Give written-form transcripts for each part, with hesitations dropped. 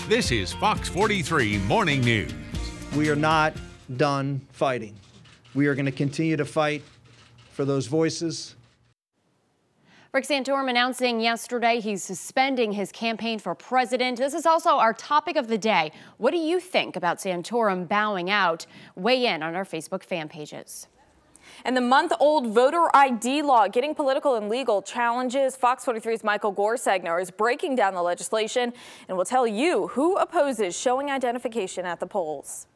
This is Fox 43 Morning News. We are not done fighting. We are going to continue to fight for those voices. Rick Santorum announcing yesterday he's suspending his campaign for president. This is also our topic of the day. What do you think about Santorum bowing out? Weigh in on our Facebook fan pages. And the month-old voter ID law getting political and legal challenges. Fox 43's Michael Gorsegner is breaking down the legislation and will tell you who opposes showing identification at the polls.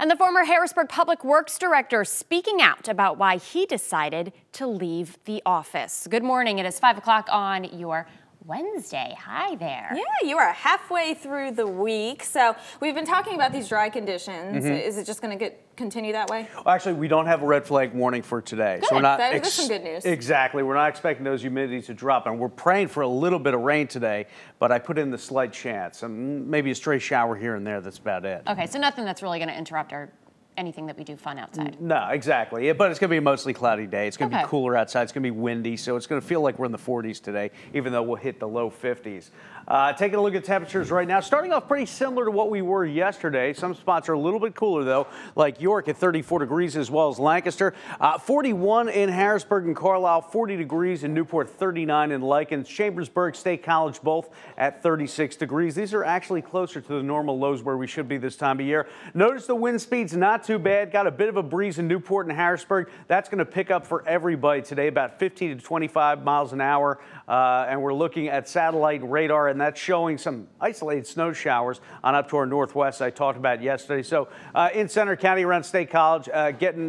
And the former Harrisburg Public Works Director speaking out about why he decided to leave the office. Good morning. It is 5 o'clock on your Wednesday. Hi there. Yeah, you are halfway through the week. So we've been talking about these dry conditions. Is it just going to continue that way? Well, actually, we don't have a red flag warning for today. Good. So we're not That's some good news. Exactly. We're not expecting those humidities to drop. And we're praying for a little bit of rain today, but I put in the slight chance. And maybe a stray shower here and there. That's about it. Okay, so nothing that's really going to interrupt anything that we do fun outside. No, exactly. But it's going to be a mostly cloudy day. It's going to be cooler outside. It's going to be windy, so it's going to feel like we're in the 40s today, even though we'll hit the low 50s. Taking a look at temperatures right now, starting off pretty similar to what we were yesterday. Some spots are a little bit cooler, though, like York at 34 degrees as well as Lancaster. 41 in Harrisburg and Carlisle, 40 degrees in Newport, 39 in Lycans. Chambersburg, State College, both at 36 degrees. These are actually closer to the normal lows where we should be this time of year. Notice the wind speed's not too bad. Got a bit of a breeze in Newport and Harrisburg. That's going to pick up for everybody today, about 15 to 25 miles an hour. And we're looking at satellite radar, and that's showing some isolated snow showers on up to our northwest I talked about yesterday. So in Center County around State College,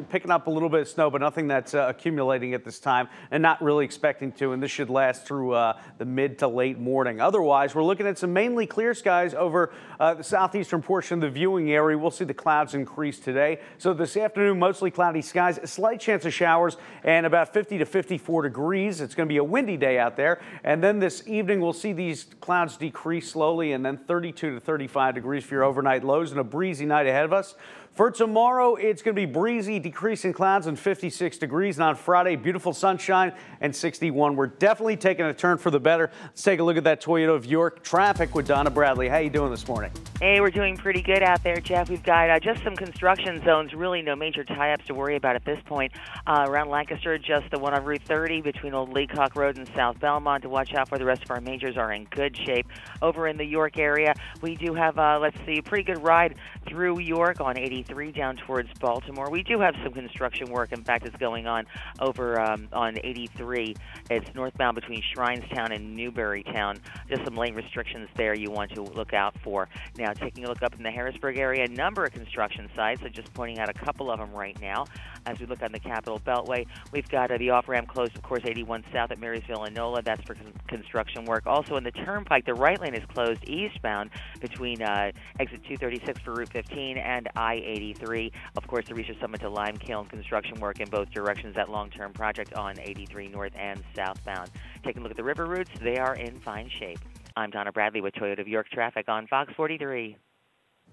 picking up a little bit of snow, but nothing that's accumulating at this time and not really expecting to. And this should last through the mid to late morning. Otherwise, we're looking at some mainly clear skies over the southeastern portion of the viewing area. We'll see the clouds increase today. So this afternoon, mostly cloudy skies, a slight chance of showers, and about 50 to 54 degrees. It's going to be a windy day out there. And then this evening, we'll see these clouds decrease slowly, and then 32 to 35 degrees for your overnight lows and a breezy night ahead of us. For tomorrow, it's going to be breezy, decreasing clouds, and 56 degrees. And on Friday, beautiful sunshine and 61. We're definitely taking a turn for the better. Let's take a look at that Toyota of York traffic with Donna Bradley. How you doing this morning? Hey, we're doing pretty good out there, Jeff. We've got just some construction zones, really no major tie-ups to worry about at this point. Around Lancaster, just the one on Route 30 between Old Leacock Road and South Belmont to watch out for. The rest of our majors are in good shape. Over in the York area, we do have, let's see, a pretty good ride through York on 83 down towards Baltimore. We do have some construction work, in fact, it's going on over on 83. It's northbound between Shrinestown and Newberrytown. Just some lane restrictions there you want to look out for. Now, taking a look up in the Harrisburg area, a number of construction sites. So just pointing out a couple of them right now. As we look on the Capitol Beltway, we've got the off-ramp closed, of course, 81 south at Marysville and NOLA. That's for construction work. Also in the Turnpike, the right lane is closed eastbound between exit 236 for Route 15 and I-83. Of course, the Reacher Summit to Lime Kiln construction work in both directions. That long-term project on 83 north and southbound. Taking a look at the river routes, they are in fine shape. I'm Donna Bradley with Toyota of York Traffic on Fox 43.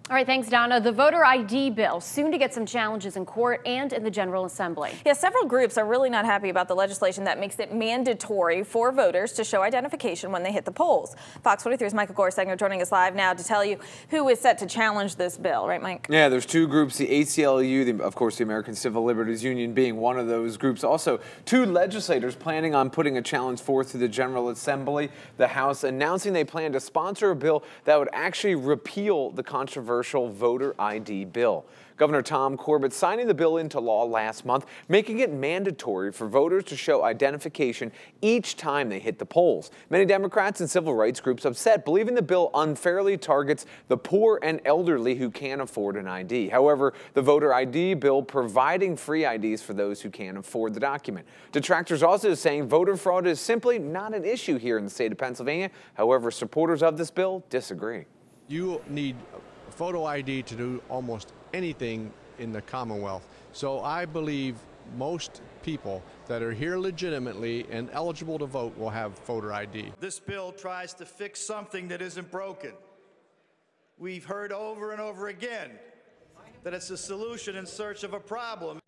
All right, thanks, Donna. The voter ID bill soon to get some challenges in court and in the General Assembly. Yeah, several groups are really not happy about the legislation that makes it mandatory for voters to show identification when they hit the polls. Fox 43's Michael Gorsegner joining us live now to tell you who is set to challenge this bill. Right, Mike? Yeah, there's two groups, the ACLU, of course, the American Civil Liberties Union being one of those groups. Also, two legislators planning on putting a challenge forth to the General Assembly. The House announcing they plan to sponsor a bill that would actually repeal the controversial voter ID bill. Governor Tom Corbett signing the bill into law last month, making it mandatory for voters to show identification each time they hit the polls. Many Democrats and civil rights groups upset, believing the bill unfairly targets the poor and elderly who can't afford an ID. However, the voter ID bill providing free IDs for those who can't afford the document. Detractors also saying voter fraud is simply not an issue here in the state of Pennsylvania. However, supporters of this bill disagree. You need photo ID to do almost anything in the Commonwealth. So I believe most people that are here legitimately and eligible to vote will have voter ID. This bill tries to fix something that isn't broken. We've heard over and over again that it's a solution in search of a problem.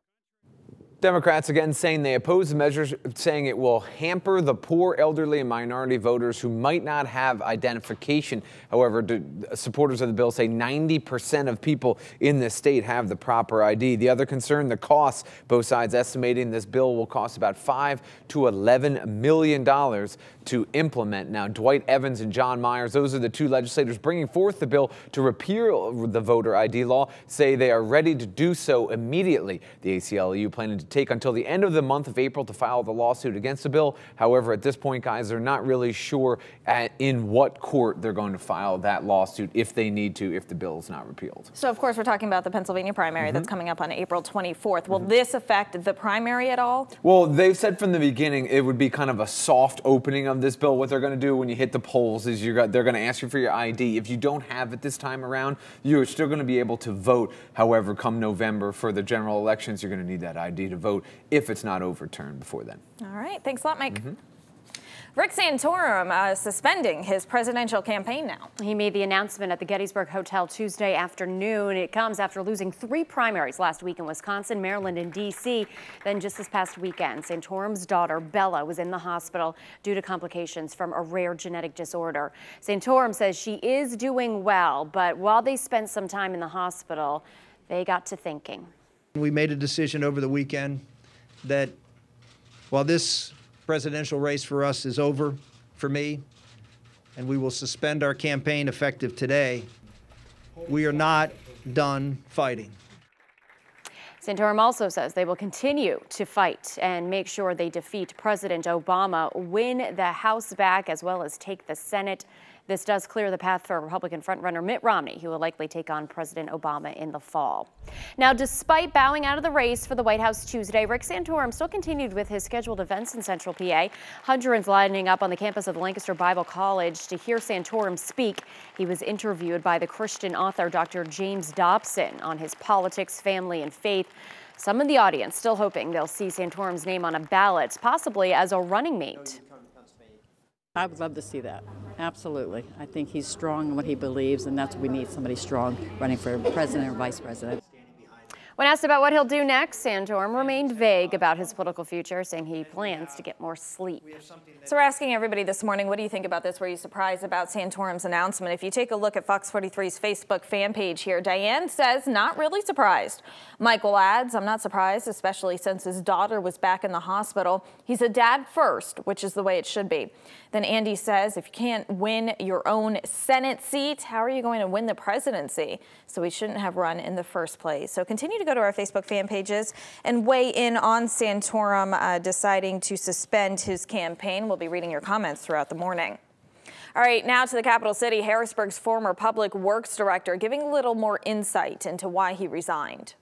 Democrats again saying they oppose the measures, saying it will hamper the poor, elderly, and minority voters who might not have identification. However, supporters of the bill say 90% of people in this state have the proper ID. The other concern, the costs. Both sides estimating this bill will cost about $5 to $11 million to implement. Now, Dwight Evans and John Myers, those are the two legislators bringing forth the bill to repeal the voter ID law, say they are ready to do so immediately. The ACLU planning to take until the end of the month of April to file the lawsuit against the bill. However, at this point, guys, they're not really sure in what court they're going to file that lawsuit if they need to, if the bill is not repealed. So, of course, we're talking about the Pennsylvania primary that's coming up on April 24th. Will this affect the primary at all? Well, they've said from the beginning it would be kind of a soft opening of this bill. What they're going to do when you hit the polls is they're going to ask you for your ID. If you don't have it this time around, you're still going to be able to vote. However, come November for the general elections, you're going to need that ID to vote if it's not overturned before then. All right. Thanks a lot, Mike. Rick Santorum suspending his presidential campaign now. He made the announcement at the Gettysburg Hotel Tuesday afternoon. It comes after losing 3 primaries last week in Wisconsin, Maryland, and D.C. Then just this past weekend, Santorum's daughter, Bella, was in the hospital due to complications from a rare genetic disorder. Santorum says she is doing well, but while they spent some time in the hospital, they got to thinking. We made a decision over the weekend that while this presidential race for us is over for me, and we will suspend our campaign effective today, we are not done fighting. Santorum also says they will continue to fight and make sure they defeat President Obama, win the House back, as well as take the Senate. This does clear the path for Republican frontrunner Mitt Romney, who will likely take on President Obama in the fall. Now, despite bowing out of the race for the White House Tuesday, Rick Santorum still continued with his scheduled events in Central PA. Hundreds lining up on the campus of the Lancaster Bible College to hear Santorum speak. He was interviewed by the Christian author Dr. James Dobson on his politics, family, and faith. Some in the audience still hoping they'll see Santorum's name on a ballot, possibly as a running mate. I would love to see that. Absolutely. I think he's strong in what he believes, and that's what we need, somebody strong running for president or vice president. When asked about what he'll do next, Santorum remained vague about his political future, saying he plans to get more sleep. So we're asking everybody this morning, what do you think about this? Were you surprised about Santorum's announcement? If you take a look at Fox 43's Facebook fan page here, Diane says, not really surprised. Michael adds, I'm not surprised, especially since his daughter was back in the hospital. He's a dad first, which is the way it should be. Then Andy says, if you can't win your own Senate seat, how are you going to win the presidency? So he shouldn't have run in the first place. So continue to go to our Facebook fan pages and weigh in on Santorum deciding to suspend his campaign. We'll be reading your comments throughout the morning. All right, now to the capital city. Harrisburg's former public works director giving a little more insight into why he resigned.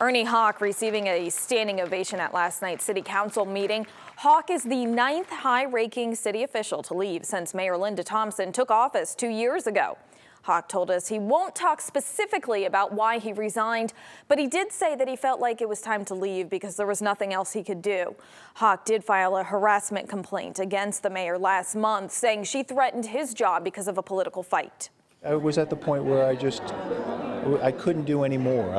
Ernie Hawk receiving a standing ovation at last night's city council meeting. Hawk is the 9th high-ranking city official to leave since Mayor Linda Thompson took office 2 years ago. Hawk told us he won't talk specifically about why he resigned, but he did say that he felt like it was time to leave because there was nothing else he could do. Hawk did file a harassment complaint against the mayor last month, saying she threatened his job because of a political fight. I was at the point where I couldn't do any more.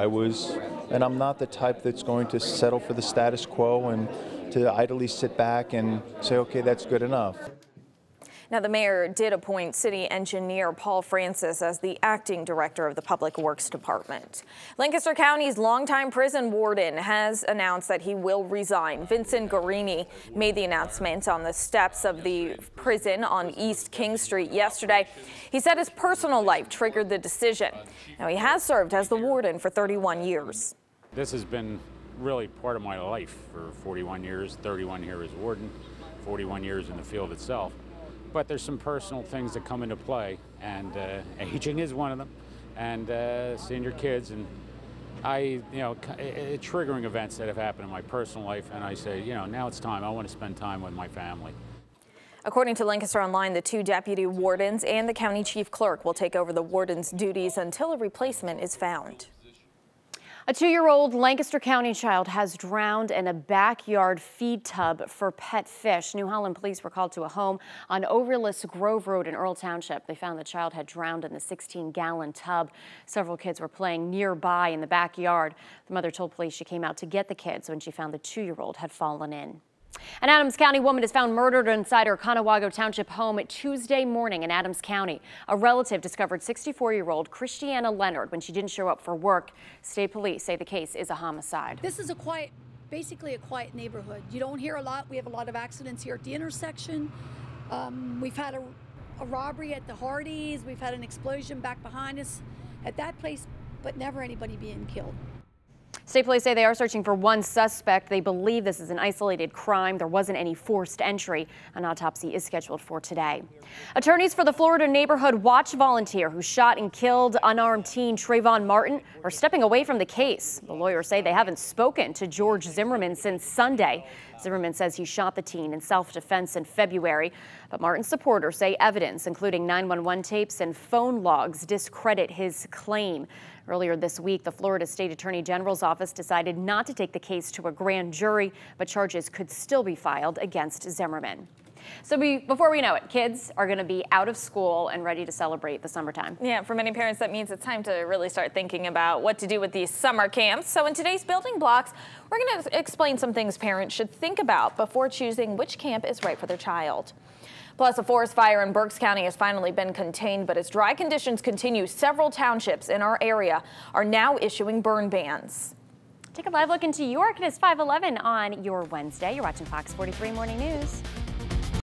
And I'm not the type that's going to settle for the status quo and to idly sit back and say, okay, that's good enough. Now, the mayor did appoint city engineer Paul Francis as the acting director of the Public Works Department. Lancaster County's longtime prison warden has announced that he will resign. Vincent Guarini made the announcement on the steps of the prison on East King Street yesterday. He said his personal life triggered the decision. Now, he has served as the warden for 31 years. This has been really part of my life for 41 years, 31 here as warden, 41 years in the field itself. But there's some personal things that come into play, and aging is one of them, and seeing your kids, and triggering events that have happened in my personal life, and I say, now it's time. I want to spend time with my family. According to Lancaster Online, the 2 deputy wardens and the county chief clerk will take over the warden's duties until a replacement is found. A 2-year-old Lancaster County child has drowned in a backyard feed tub for pet fish. New Holland police were called to a home on Overless Grove Road in Earl Township. They found the child had drowned in the 16-gallon tub. Several kids were playing nearby in the backyard. The mother told police she came out to get the kids when she found the 2-year-old had fallen in. An Adams County woman is found murdered inside her Conewago Township home Tuesday morning in Adams County. A relative discovered 64-year-old Christiana Leonard when she didn't show up for work. State police say the case is a homicide. This is basically a quiet neighborhood. You don't hear a lot. We have a lot of accidents here at the intersection. We've had a robbery at the Hardee's. We've had an explosion back behind us at that place, but never anybody being killed. State police say they are searching for one suspect. They believe this is an isolated crime. There wasn't any forced entry. An autopsy is scheduled for today. Attorneys for the Florida Neighborhood Watch volunteer who shot and killed unarmed teen Trayvon Martin are stepping away from the case. The lawyers say they haven't spoken to George Zimmerman since Sunday. Zimmerman says he shot the teen in self-defense in February, but Martin's supporters say evidence, including 911 tapes and phone logs, discredit his claim. Earlier this week, the Florida State Attorney General's office decided not to take the case to a grand jury, but charges could still be filed against Zimmerman. So before we know it, kids are going to be out of school and ready to celebrate the summertime. Yeah, for many parents, that means it's time to really start thinking about what to do with these summer camps. So in today's Building Blocks, we're going to explain some things parents should think about before choosing which camp is right for their child. Plus, a forest fire in Berks County has finally been contained, but as dry conditions continue, several townships in our area are now issuing burn bans. Take a live look into York. It is 5:11 on your Wednesday. You're watching Fox 43 Morning News.